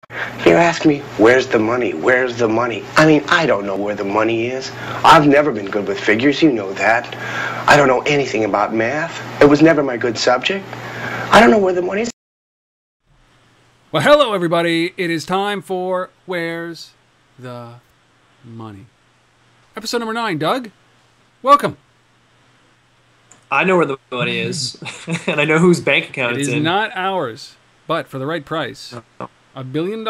You ask me, where's the money? Where's the money? I mean, I don't know where the money is. I've never been good with figures, you know that. I don't know anything about math. It was never my good subject. I don't know where the money is. Well, hello, everybody. It is time for Where's the Money? Episode number 9, Doug. Welcome. I know where the money is, and I know whose bank account it's in. It is not ours, but for the right price, $1 billion,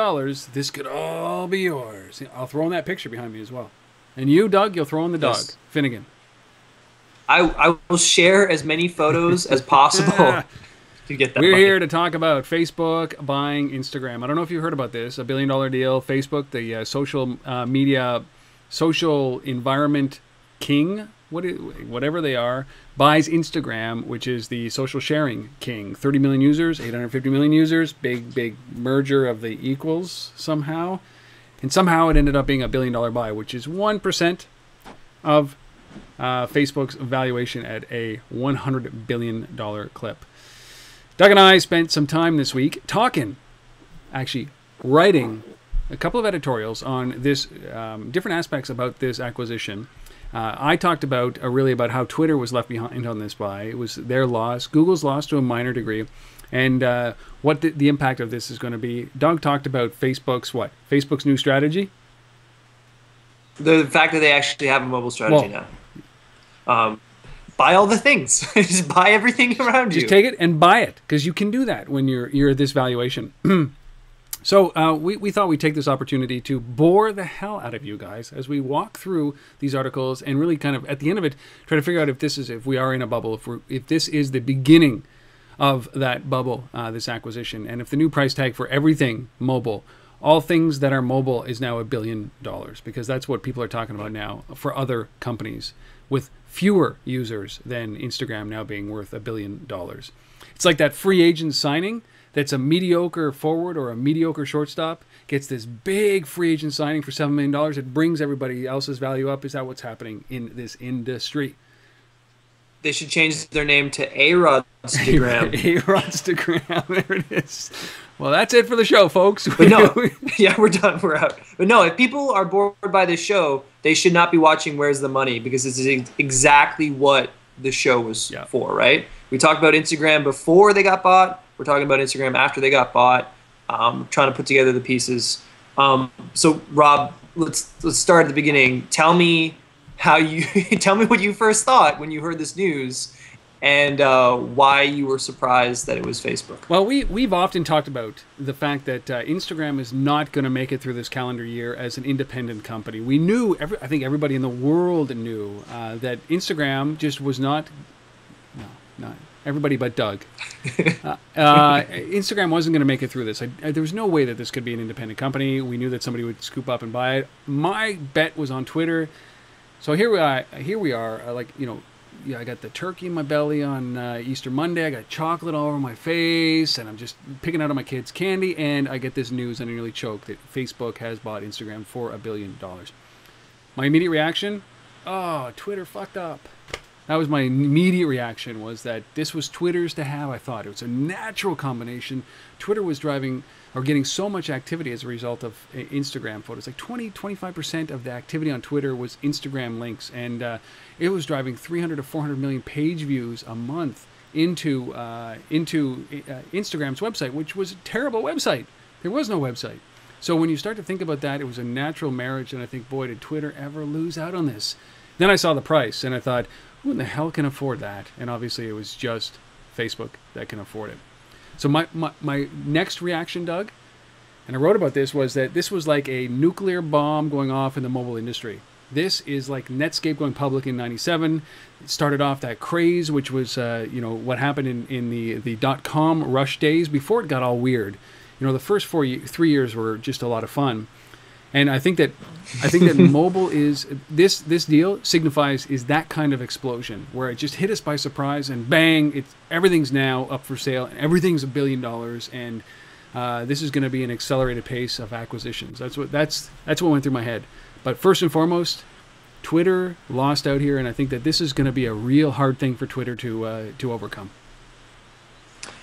this could all be yours. I'll throw in that picture behind me as well. And you, Doug, you'll throw in the dog, Yes. Finnegan. I will share as many photos as possible to get that We're money. here to talk about Facebook buying Instagram. I don't know if you heard about this, $1 billion deal. Facebook, the social media, social environment king, whatever they are, buys Instagram, which is the social sharing king. 30 million users, 850 million users, big merger of the equals somehow. And somehow it ended up being $1 billion buy, which is 1% of Facebook's valuation at a $100 billion clip. Doug and I spent some time this week actually writing a couple of editorials on this, different aspects about this acquisition. I talked about about how Twitter was left behind on this buy. It was their loss, Google's loss to a minor degree, and what the impact of this is going to be. Doug talked about Facebook's new strategy. The fact that they actually have a mobile strategy now. Buy all the things. Just buy everything around you. Just take it and buy it, because you can do that when you're at this valuation. So we thought we'd take this opportunity to bore the hell out of you guys as we walk through these articles and really kind of, at the end of it, try to figure out if we are in a bubble, if this is the beginning of that bubble, this acquisition, and if the new price tag for everything mobile, all things that are mobile, is now $1 billion, because that's what people are talking about now for other companies with fewer users than Instagram now being worth $1 billion. It's like that free agent signing that's a mediocre forward or a mediocre shortstop gets this big free agent signing for $7 million. It brings everybody else's value up. Is that what's happening in this industry? They should change their name to A-Rodstagram. A-Rodstagram. There it is. Well, that's it for the show, folks. But no, yeah, we're done. We're out. But no, if people are bored by this show, they should not be watching Where's the Money, because this is exactly what the show was for, right? We talked about Instagram before they got bought. We're talking about Instagram after they got bought. Trying to put together the pieces. So, Rob, let's start at the beginning. Tell me what you first thought when you heard this news, and why you were surprised that it was Facebook. Well, we've often talked about the fact that Instagram is not going to make it through this calendar year as an independent company. We knew, I think everybody in the world knew that Instagram just was not everybody but Doug. Instagram wasn't going to make it through this. There was no way that this could be an independent company. We knew that somebody would scoop up and buy it. My bet was on Twitter. So here we are. I got the turkey in my belly on Easter Monday. I got chocolate all over my face, and I'm just picking out of my kids' candy. And I get this news, and I nearly choke that Facebook has bought Instagram for $1 billion. My immediate reaction: oh, Twitter fucked up. That was my immediate reaction, was that this was Twitter's to have. I thought it was a natural combination. Twitter was driving or getting so much activity as a result of Instagram photos. Like 25% of the activity on Twitter was Instagram links. And it was driving 300 to 400 million page views a month into Instagram's website, which was a terrible website. There was no website. So when you start to think about that, it was a natural marriage. And I think, boy, did Twitter ever lose out on this. Then I saw the price, and I thought, who in the hell can afford that? And obviously it was just Facebook that can afford it. So my next reaction, Doug, and I wrote about this, was that this was like a nuclear bomb going off in the mobile industry. This is like Netscape going public in '97. It started off that craze, which was what happened in the .com rush days before it got all weird. The first 3 years were just a lot of fun. And I think that mobile is this deal signifies is that kind of explosion where it just hit us by surprise, and bang, everything's now up for sale and everything's $1 billion, and this is going to be an accelerated pace of acquisitions. That's what went through my head. But first and foremost, Twitter lost out here, and I think that this is going to be a real hard thing for Twitter to overcome.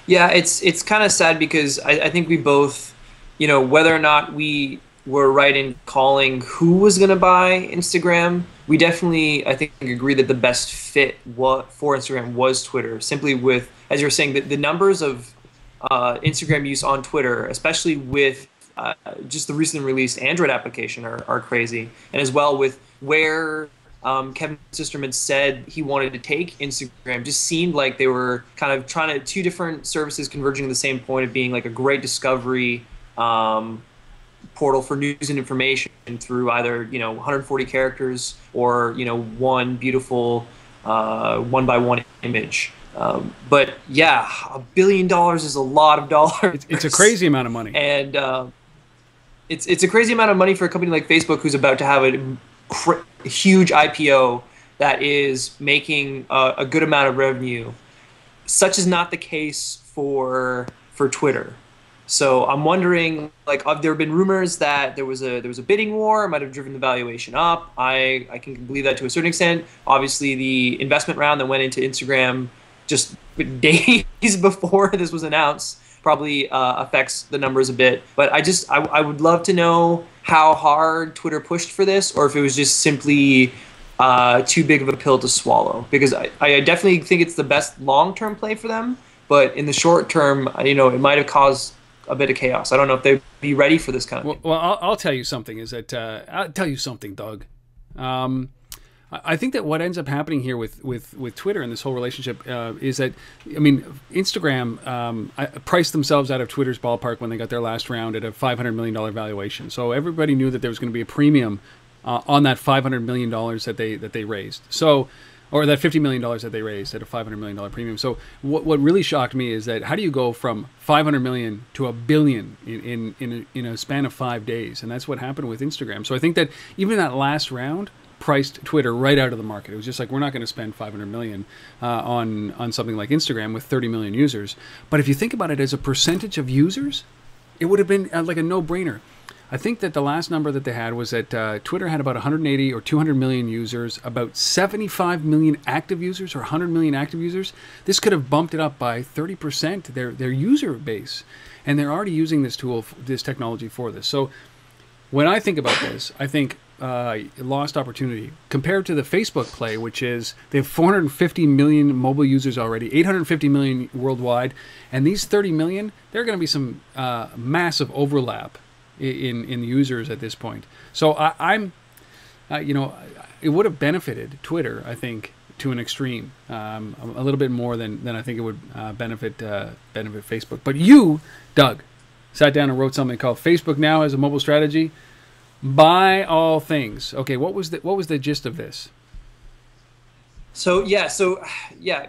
Yeah, it's kind of sad because I think we both, whether or not we were right in calling who was going to buy Instagram, we definitely, I think, agree that the best fit for Instagram was Twitter. Simply with, as you were saying, the numbers of Instagram use on Twitter, especially with just the recently released Android application, are crazy. And as well with where Kevin Systrom had said he wanted to take Instagram, just seemed like they were kind of trying to, two different services converging to the same point of being like a great discovery portal for news and information through either 140 characters or one beautiful one-by-one image. But yeah, $1 billion is a lot of dollars. It's a crazy amount of money, and it's a crazy amount of money for a company like Facebook, who's about to have a huge IPO that is making a good amount of revenue. Such is not the case for Twitter. So I'm wondering, like, there have been rumors that there was a bidding war, might have driven the valuation up. I can believe that to a certain extent. Obviously, the investment round that went into Instagram just days before this was announced probably affects the numbers a bit. But I would love to know how hard Twitter pushed for this, or if it was just simply too big of a pill to swallow. Because I definitely think it's the best long-term play for them. But in the short term, it might have caused a bit of chaos. I don't know if they'd be ready for this kind of thing. Well, I'll tell you something. I'll tell you something, Doug. I think that what ends up happening here with Twitter and this whole relationship is that, Instagram priced themselves out of Twitter's ballpark when they got their last round at a $500 million valuation. So everybody knew that there was going to be a premium on that $500 million that they raised. So, or that $50 million that they raised at a $500 million premium. So what really shocked me is that how do you go from $500 million to $1 billion in a span of 5 days? And that's what happened with Instagram. So I think that even that last round priced Twitter right out of the market. It was just like, we're not going to spend $500 million on something like Instagram with 30 million users. But if you think about it as a percentage of users, it would have been like a no-brainer. I think that the last number that they had was that Twitter had about 180 or 200 million users, about 75 million active users or 100 million active users. This could have bumped it up by 30%, their user base. And they're already using this tool, this technology for this. So when I think about this, I think lost opportunity compared to the Facebook play, which is they have 450 million mobile users already, 850 million worldwide. And these 30 million, there are going to be some massive overlap in the users at this point. So it would have benefited Twitter, I think, to an extreme, a little bit more than I think it would benefit Facebook. But you, Doug, sat down and wrote something called "Facebook Now as a Mobile Strategy." Buy all things. Okay, what was the gist of this? So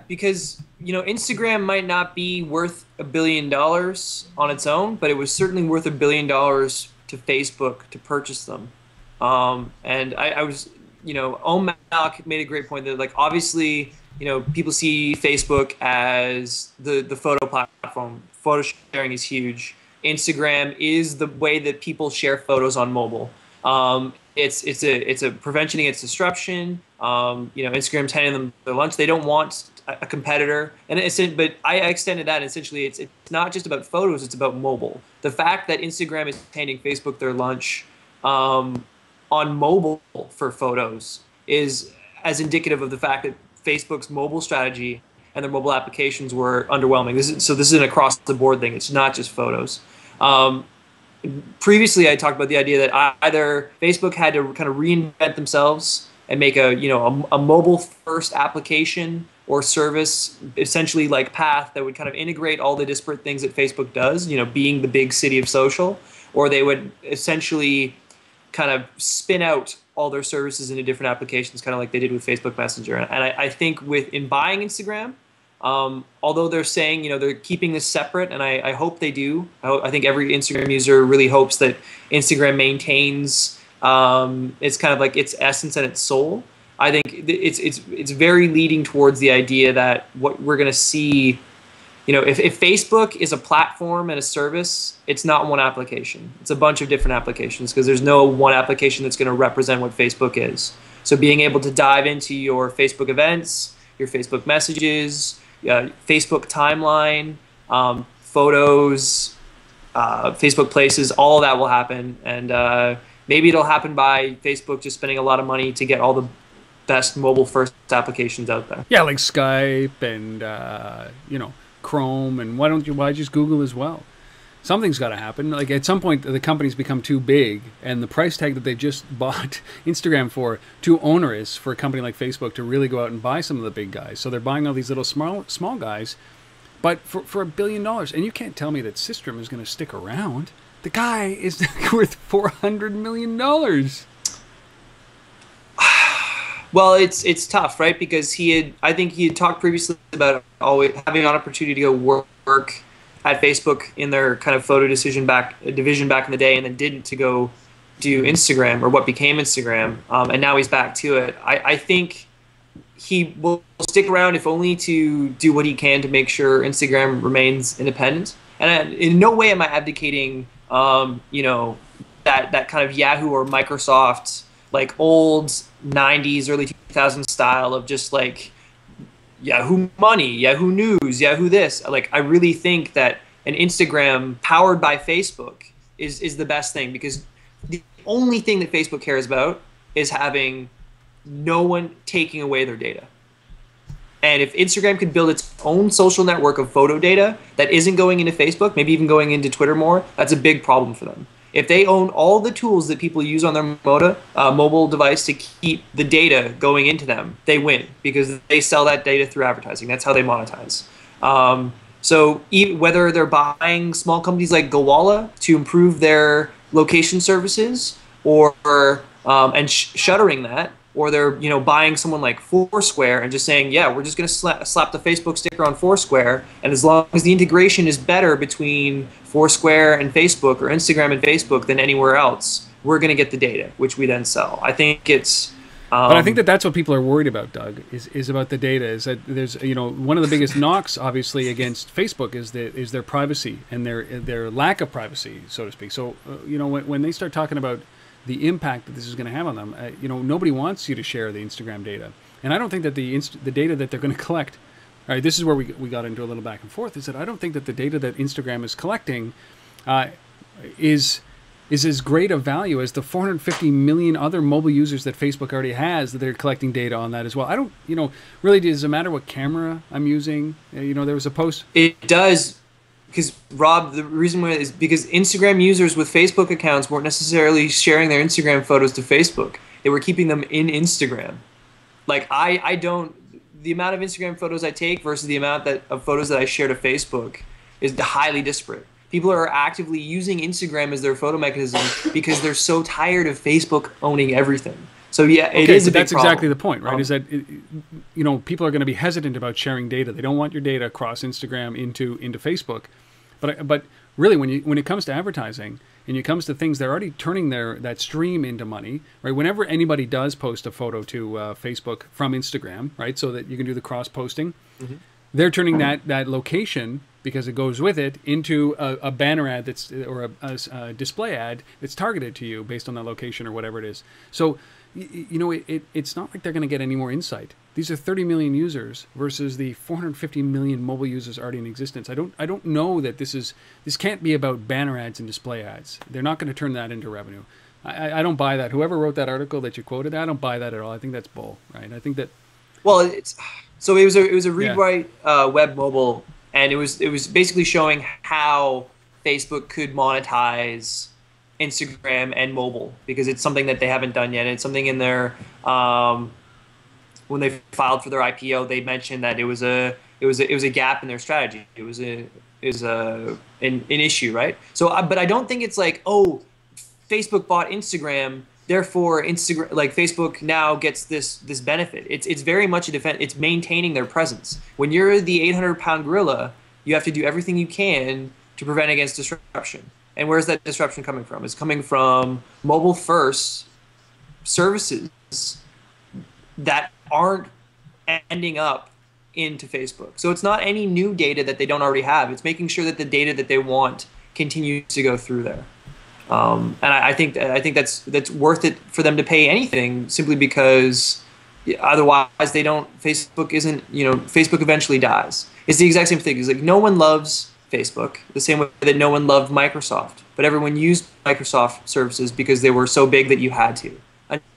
because Instagram might not be worth $1 billion on its own, but it was certainly worth $1 billion to Facebook to purchase them. And I was, Om Malik made a great point that, like, obviously, people see Facebook as the photo platform. Photo sharing is huge. Instagram is the way that people share photos on mobile. It's a prevention against disruption. Instagram's handing them their lunch. They don't want a competitor, but I extended that. Essentially, it's not just about photos; it's about mobile. The fact that Instagram is handing Facebook their lunch on mobile for photos is as indicative of the fact that Facebook's mobile strategy and their mobile applications were underwhelming. This is an across the board thing. It's not just photos. Previously, I talked about the idea that either Facebook had to kind of reinvent themselves and make a mobile first application or service, essentially like Path, that would kind of integrate all the disparate things that Facebook does, being the big city of social, or they would essentially kind of spin out all their services into different applications, kind of like they did with Facebook Messenger. And I think in buying Instagram, although they're saying, they're keeping this separate, and I hope they do. I think every Instagram user really hopes that Instagram maintains it's kind of like its essence and its soul. I think it's very leading towards the idea that what we're going to see, if Facebook is a platform and a service, it's not one application. It's a bunch of different applications, because there's no one application that's going to represent what Facebook is. So being able to dive into your Facebook events, your Facebook messages, Facebook timeline, photos, Facebook Places, all of that will happen, and maybe it'll happen by Facebook just spending a lot of money to get all the best mobile first applications out there. Yeah, like Skype and you know, Chrome, and why just Google as well? Something's got to happen. Like at some point, the companies become too big, and the price tag that they just bought Instagram for too onerous for a company like Facebook to really go out and buy some of the big guys. So they're buying all these little small guys, but for $1 billion. And you can't tell me that Systrom is going to stick around. The guy is worth $400 million. Well, it's tough, right? Because I think he had talked previously about always having an opportunity to go work at Facebook in their kind of photo division back in the day, and then didn't to go do Instagram, or what became Instagram, and now he's back to it. I think he will stick around if only to do what he can to make sure Instagram remains independent. And in no way am I abdicating, you know, that kind of Yahoo or Microsoft, like old 90s, early 2000s style of just like Yahoo Money, Yahoo News, Yahoo this. Like, I really think that an Instagram powered by Facebook is the best thing, because the only thing that Facebook cares about is having no one taking away their data. And if Instagram could build its own social network of photo data that isn't going into Facebook, maybe even going into Twitter more, that's a big problem for them. If they own all the tools that people use on their mobile device to keep the data going into them, they win, because they sell that data through advertising. That's how they monetize. So whether they're buying small companies like Gowalla to improve their location services, or shuttering that, or they're buying someone like Foursquare and just saying, yeah, we're just going to slap the Facebook sticker on Foursquare, and as long as the integration is better between Foursquare and Facebook, or Instagram and Facebook, than anywhere else, we're going to get the data, which we then sell. I think it's... but I think that's what people are worried about, Doug, is about the data. Is that there's one of the biggest knocks, obviously, against Facebook is their privacy and their lack of privacy, so to speak. So when they start talking about the impact that this is going to have on them, nobody wants you to share the Instagram data, and I don't think that the data that they're going to collect. All right, this is where we got into a little back and forth. Is that I don't think that the data that Instagram is collecting is as great a value as the 450 million other mobile users that Facebook already has, that they're collecting data on that as well. I don't, really, does it matter what camera I'm using? There was a post. It does, because Rob, the reason why is because Instagram users with Facebook accounts weren't necessarily sharing their Instagram photos to Facebook. They were keeping them in Instagram. Like I don't, the amount of Instagram photos I take versus the amount of photos that I share to Facebook is highly disparate. People are actively using Instagram as their photo mechanism because they're so tired of Facebook owning everything. So yeah, it is a big that's problem. Exactly the point, right? Is that people are going to be hesitant about sharing data. They don't want your data across Instagram into Facebook. But really, when it comes to advertising and it comes to things, they're already turning that stream into money, right? Whenever anybody does post a photo to Facebook from Instagram, right, so that you can do the cross posting, they're turning that location, because it goes with it, into a banner ad or a display ad that's targeted to you based on that location or whatever it is. So, it's not like they're going to get any more insight. These are 30 million users versus the 450 million mobile users already in existence. I don't know that this can't be about banner ads and display ads. They're not going to turn that into revenue. I don't buy that. Whoever wrote that article that you quoted, I don't buy that at all. I think that's bull, right? I think that. Well, it was a rewrite web mobile. And it was basically showing how Facebook could monetize Instagram and mobile, because it's something that they haven't done yet. It's something in their when they filed for their IPO, they mentioned that it was a gap in their strategy. It was an issue, right? So, but I don't think it's like, oh, Facebook bought Instagram, therefore Instagram, like Facebook now gets this benefit. It's very much a defense. It's maintaining their presence. When you're the 800-pound gorilla, you have to do everything you can to prevent against disruption. And where's that disruption coming from? It's coming from mobile first services that aren't ending up into Facebook. So it's not any new data that they don't already have. It's making sure that the data that they want continues to go through there. And I think that's worth it for them to pay anything, simply because otherwise Facebook eventually dies. It's the exact same thing. It's like no one loves Facebook, the same way that no one loved Microsoft, but everyone used Microsoft services because they were so big that you had to,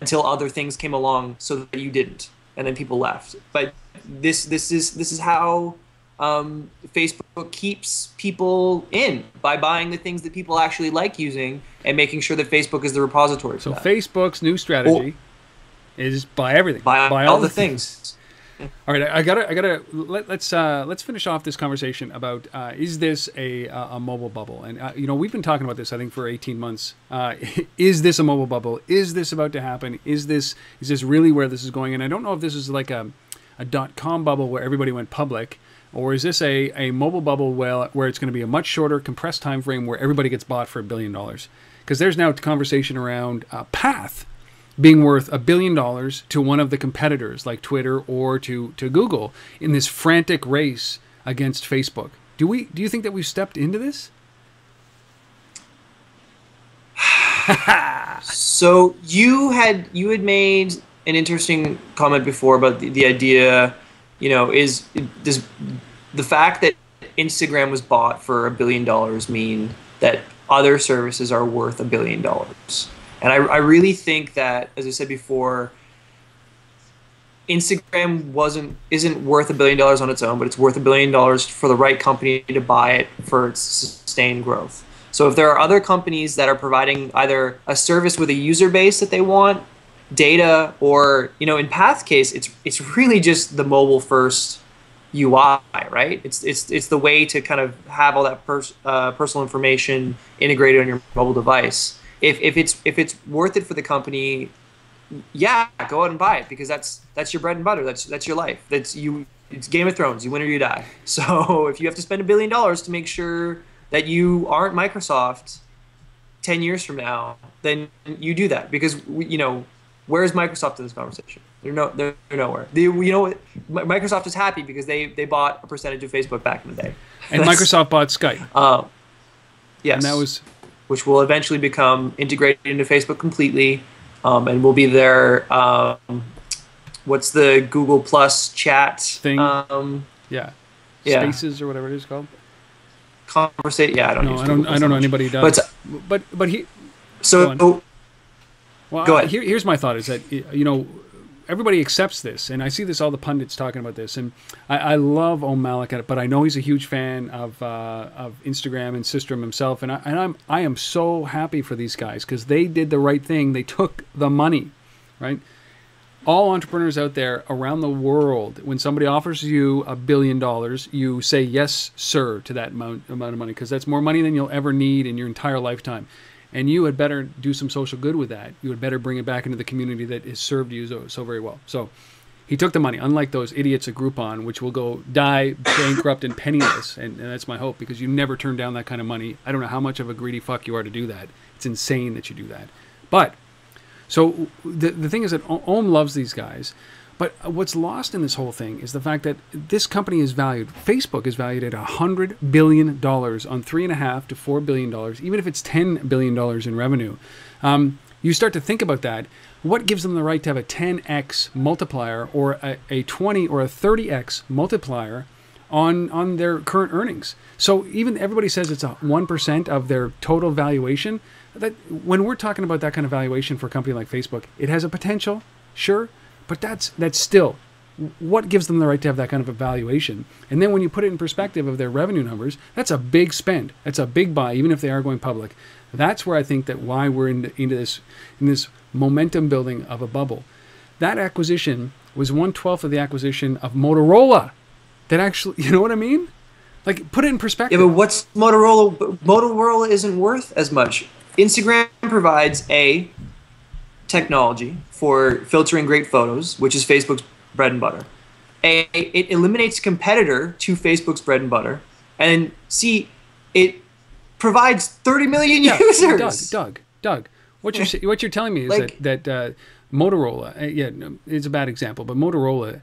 until other things came along so that you didn't, and then people left. But this is how Facebook keeps people in, by buying the things that people actually like using and making sure that Facebook is the repository for so that. Facebook's new strategy is buy everything, buy all the things. All right, I gotta let's finish off this conversation about is this a mobile bubble? And you know, we've been talking about this, I think, for 18 months. Is this a mobile bubble? Is this about to happen? Is this really where this is going? And I don't know if this is like a .com bubble where everybody went public, or is this a mobile bubble where it's going to be a much shorter, compressed time frame where everybody gets bought for $1 billion? Because there's now conversation around Path being worth $1 billion to one of the competitors like Twitter or to Google in this frantic race against Facebook. Do you think that we've stepped into this? So you had made an interesting comment before about the idea, you know, does the fact that Instagram was bought for $1 billion mean that other services are worth $1 billion? And I really think that, as I said before, Instagram isn't worth $1 billion on its own, but it's worth $1 billion for the right company to buy it for its sustained growth. So if there are other companies that are providing either a service with a user base that they want, data, or, you know, in Path's case, it's really just the mobile first UI, right? It's the way to kind of have all that personal information integrated on your mobile device. If it's worth it for the company, yeah, go out and buy it, because that's your bread and butter. That's your life. It's Game of Thrones. You win or you die. So if you have to spend $1 billion to make sure that you aren't Microsoft 10 years from now, then you do that, because you know, where's Microsoft in this conversation? They're nowhere. You know, Microsoft is happy because they bought a percentage of Facebook back in the day. And Microsoft bought Skype. Yes. And that was, which will eventually become integrated into Facebook completely, and will be their what's the Google Plus chat thing? Yeah, Spaces or whatever it is called. Conversate. Yeah, I don't know anybody who does. But he. So. Well, go ahead. Here's my thought: is that, you know, everybody accepts this, and I see this, all the pundits talking about this, and I love Om Malik at it, but I know he's a huge fan of Instagram and System himself, and I am so happy for these guys, because they did the right thing. They took the money, right? All entrepreneurs out there around the world, when somebody offers you $1 billion, you say yes, sir, to that amount of money, because that's more money than you'll ever need in your entire lifetime. And you had better do some social good with that. You had better bring it back into the community that has served you so very well. So he took the money, unlike those idiots at Groupon, which will go die bankrupt and penniless. And that's my hope, because you never turn down that kind of money. I don't know how much of a greedy fuck you are to do that. It's insane that you do that. But, so the thing is that Om loves these guys. But what's lost in this whole thing is the fact that this company is valued, Facebook is valued at $100 billion on $3.5 to $4 billion, even if it's $10 billion in revenue. You start to think about that. What gives them the right to have a 10x multiplier, or a 20 or a 30x multiplier on their current earnings? So even everybody says it's 1% of their total valuation. That when we're talking about that kind of valuation for a company like Facebook, it has a potential, sure. But that's still, what gives them the right to have that kind of a valuation? And then when you put it in perspective of their revenue numbers, that's a big spend. That's a big buy, even if they are going public. That's where I think that why we're into this momentum building of a bubble. That acquisition was 1/12 of the acquisition of Motorola. That actually, you know what I mean? Like, put it in perspective. Yeah, but what's Motorola? Motorola isn't worth as much. Instagram provides a technology for filtering great photos, which is Facebook's bread and butter. It eliminates a competitor to Facebook's bread and butter. And C, it provides 30 million users. Doug, what you're telling me is like, that Motorola, it's a bad example, but Motorola,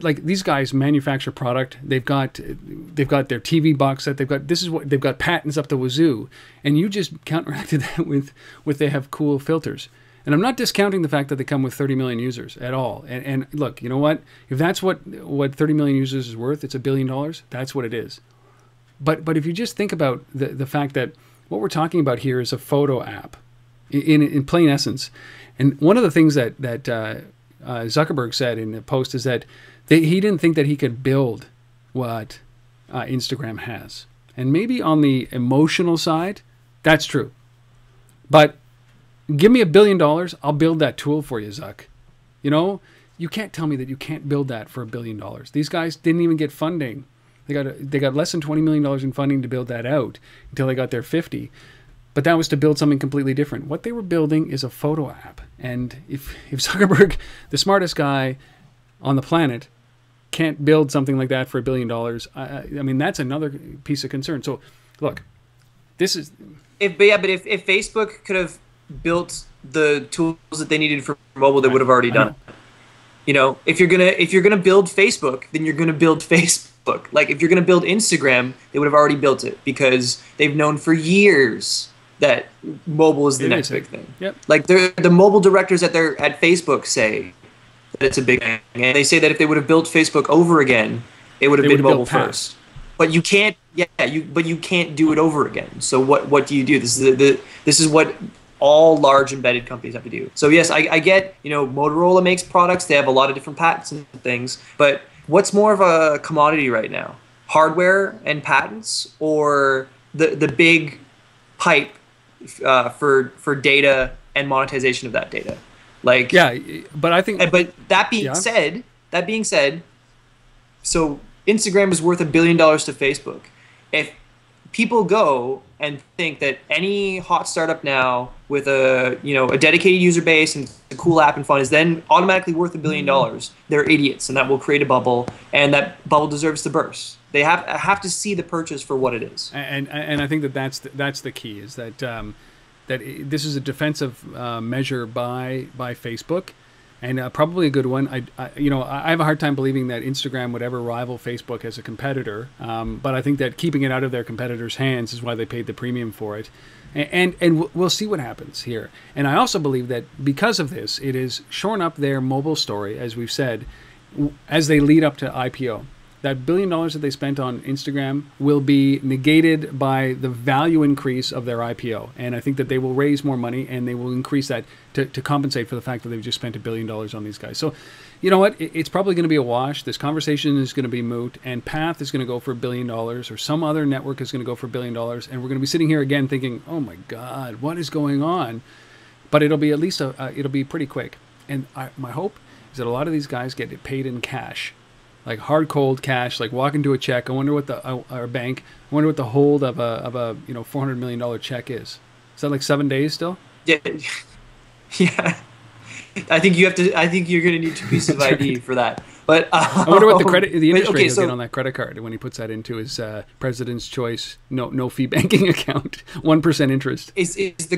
like, these guys manufacture product. They've got their TV box set. They've got patents up the wazoo, and you just counteracted that with they have cool filters. And I'm not discounting the fact that they come with 30 million users at all. And look, you know what? If that's what 30 million users is worth, it's $1 billion. That's what it is. But if you just think about the fact that what we're talking about here is a photo app, in plain essence, and one of the things that Zuckerberg said in the post is that he didn't think that he could build what Instagram has, and maybe on the emotional side, that's true. But give me $1 billion, I'll build that tool for you, Zuck. You know, you can't tell me that you can't build that for $1 billion. These guys didn't even get funding. They got less than $20 million in funding to build that out until they got their 50. But that was to build something completely different. What they were building is a photo app. And if Zuckerberg, the smartest guy on the planet, can't build something like that for $1 billion, I mean, that's another piece of concern. So, look, this is... If Facebook could have built the tools that they needed for mobile, they would have already done it. You know, if you're gonna build Facebook, then you're gonna build Facebook. Like, if you're gonna build Instagram, they would have already built it, because they've known for years that mobile is the next big thing. Yep. Like, the mobile directors at Facebook say that it's a big thing, and they say that if they would have built Facebook over again, it would have been mobile first. But you can't. But you can't do it over again. So what do you do? This is what all large embedded companies have to do. So yes, I get, you know, Motorola makes products. They have a lot of different patents and things. But what's more of a commodity right now? Hardware and patents, or the big pipe for data and monetization of that data? Like, yeah, but I think. But that being said, so Instagram is worth $1 billion to Facebook. If people go and think that any hot startup now with a dedicated user base and a cool app and fun is then automatically worth $1 billion, they're idiots, and that will create a bubble, and that bubble deserves to burst. They have to see the purchase for what it is. And I think that's the key, is that this is a defensive measure by Facebook. And probably a good one. I have a hard time believing that Instagram would ever rival Facebook as a competitor. But I think that keeping it out of their competitors' hands is why they paid the premium for it. And we'll see what happens here. And I also believe that because of this, it has shorn up their mobile story, as we've said, as they lead up to IPO. That $1 billion that they spent on Instagram will be negated by the value increase of their IPO. And I think that they will raise more money, and they will increase that to compensate for the fact that they've just spent $1 billion on these guys. So, you know what? It's probably going to be a wash. This conversation is going to be moot, and Path is going to go for $1 billion, or some other network is going to go for $1 billion. And we're going to be sitting here again thinking, oh my God, what is going on? But it'll be at least, it'll be pretty quick. And my hope is that a lot of these guys get paid in cash. Like hard cold cash, like walk into a check. I wonder what our bank. I wonder what the hold of a $400 million check is. Is that like 7 days still? Yeah, yeah. I think you're going to need 2 pieces of ID for that. But I wonder what the interest rate he'll get on that credit card when he puts that into his President's Choice no fee banking account. 1% interest. Is the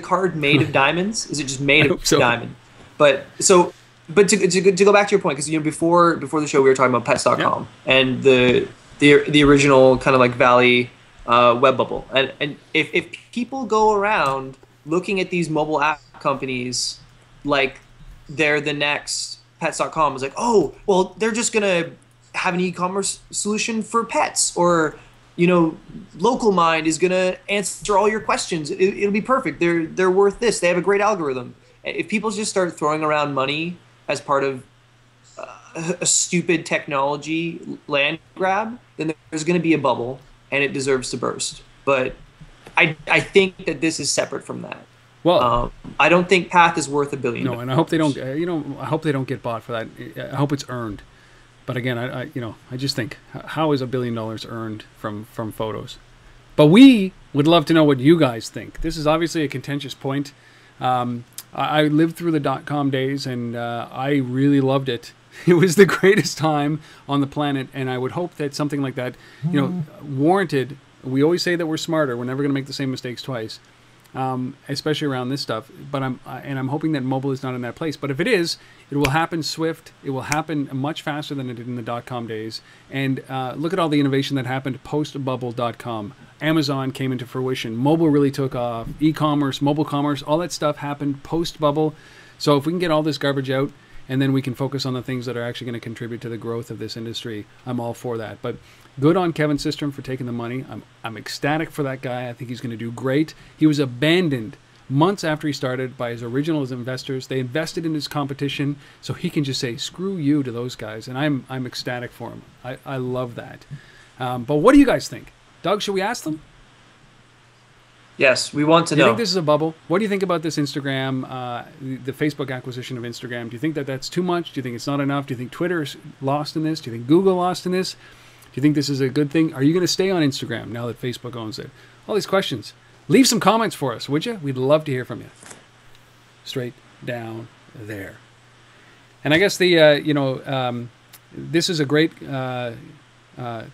card made of diamonds? Is it just made of diamond? But to go back to your point, because before the show we were talking about pets.com and the original kind of like Valley web bubble, and if people go around looking at these mobile app companies like they're the next pets.com, is like, oh well, they're just gonna have an e-commerce solution for pets, or Local Mind is gonna answer all your questions. It'll be perfect. They're worth this. They have a great algorithm. If people just start throwing around money as part of a stupid technology land grab, then there's going to be a bubble, and it deserves to burst. But I think that this is separate from that. Well, I don't think Path is worth $1 billion. No, and I hope they don't. I hope they don't get bought for that. I hope it's earned. But again, I just think, how is $1 billion earned from photos? But we would love to know what you guys think. This is obviously a contentious point. I lived through the .com days, and I really loved it. It was the greatest time on the planet, and I would hope that something like that, warranted. We always say that we're smarter. We're never going to make the same mistakes twice, especially around this stuff. But I'm hoping that mobile is not in that place. But if it is, it will happen swift. It will happen much faster than it did in the .com days. And look at all the innovation that happened post-bubble.com. Amazon came into fruition. Mobile really took off. E-commerce, mobile commerce, all that stuff happened post-bubble. So if we can get all this garbage out, and then we can focus on the things that are actually going to contribute to the growth of this industry. I'm all for that. But good on Kevin Systrom for taking the money. I'm ecstatic for that guy. I think he's going to do great. He was abandoned months after he started by his original investors. They invested in his competition, so he can just say screw you to those guys, and I'm ecstatic for him. I love that. But what do you guys think? Doug, should we ask them? Yes, we want to know. Do you think this is a bubble? What do you think about this Instagram, the Facebook acquisition of Instagram? Do you think that that's too much? Do you think it's not enough? Do you think Twitter's lost in this? Do you think Google lost in this? Do you think this is a good thing? Are you going to stay on Instagram now that Facebook owns it? All these questions. Leave some comments for us, would you? We'd love to hear from you. Straight down there. And I guess this is a great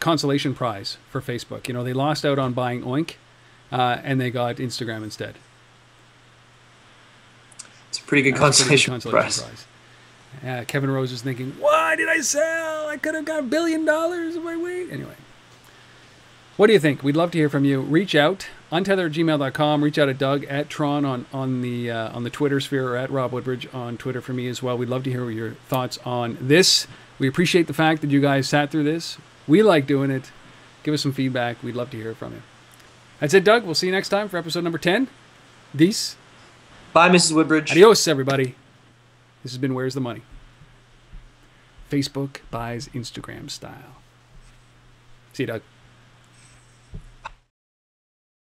consolation prize for Facebook. You know, they lost out on buying Oink. And they got Instagram instead. It's a pretty good consolation prize. Kevin Rose is thinking, why did I sell? I could have got $1 billion if I wait. Anyway, what do you think? We'd love to hear from you. Reach out, untether@gmail.com. Reach out at Doug at Tron on the Twitter sphere, or at Rob Woodbridge on Twitter for me as well. We'd love to hear your thoughts on this. We appreciate the fact that you guys sat through this. We like doing it. Give us some feedback. We'd love to hear from you. That's it, Doug. We'll see you next time for episode number 10. Peace. Bye, Mrs. Woodbridge. Adios, everybody. This has been Where's the Money? Facebook buys Instagram style. See you, Doug.